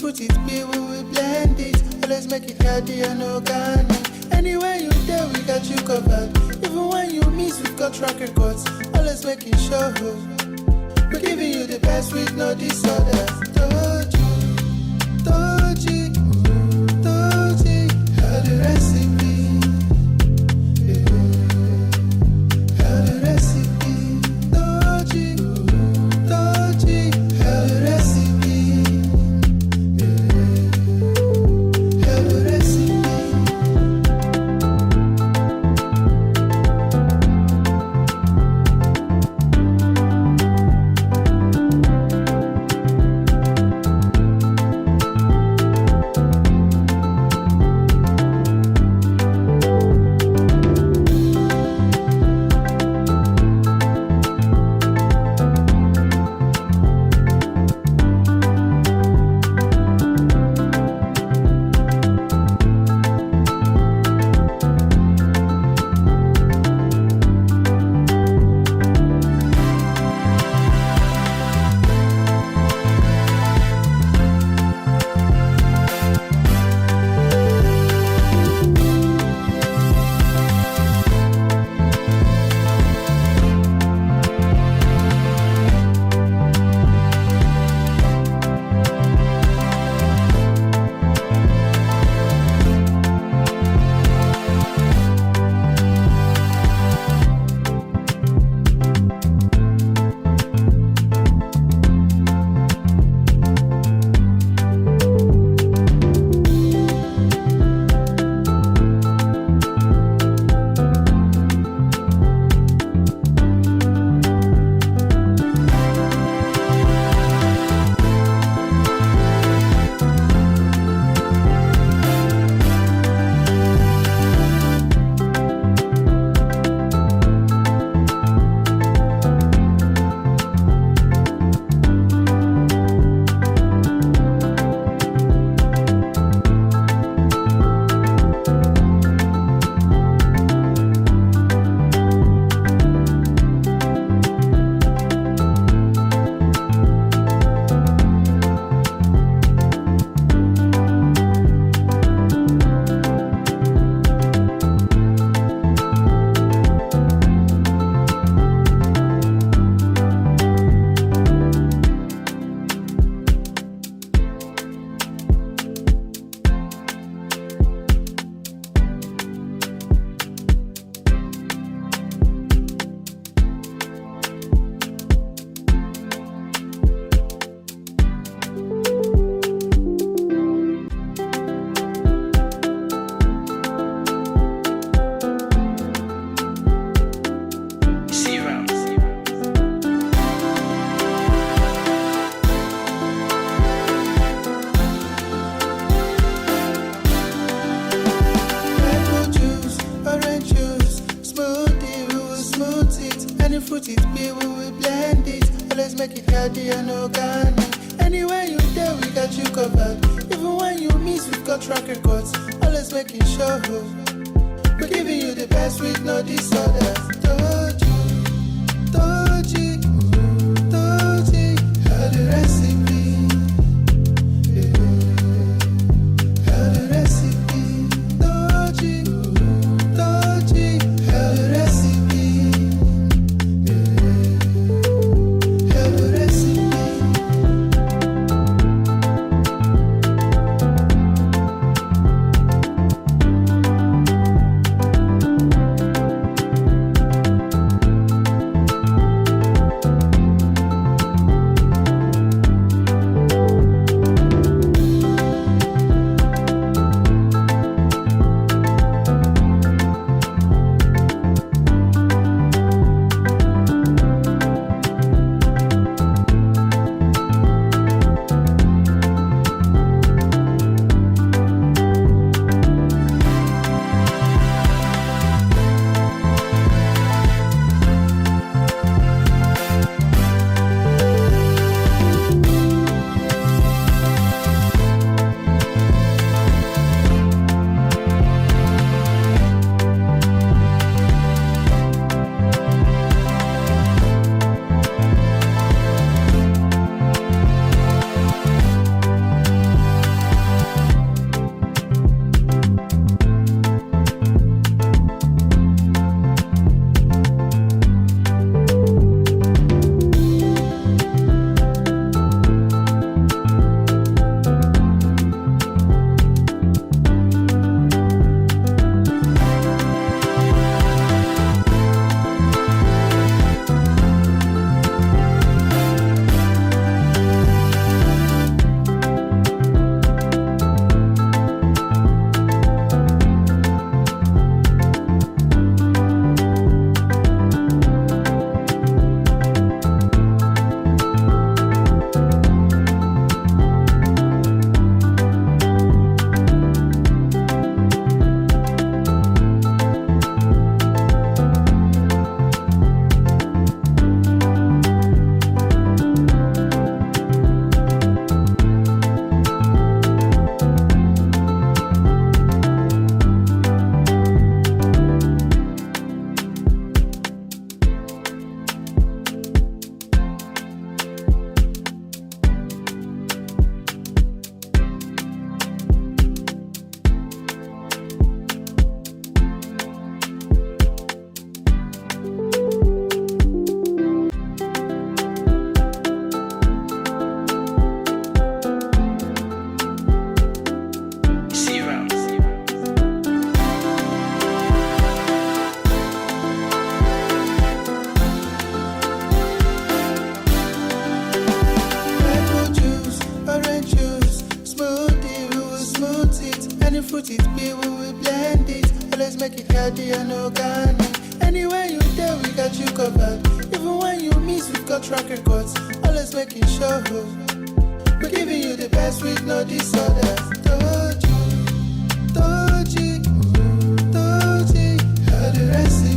fruit it be, we will blend it. Always make it healthy and organic. Anywhere you there, we got you covered. Even when you miss, we've got track records. Always making sure we're giving you the best with no disorders. Toji, healthy recipe. Healthy recipe. Toji, healthy recipe. Healthy recipe. Fruit it be, we will blend it. Always make it healthy and organic. Anywhere you there, we got you covered. Even when you miss, we've got track records. Always making sure we're giving you the best with no disorders. Toji, healthy recipe. Healthy recipe. Toji, healthy recipe. healthy and organic. Anywhere you there, we got you covered. Even when you miss, we've got track records. Always making sure we're giving you the best with no disorders. Told you, all the rest is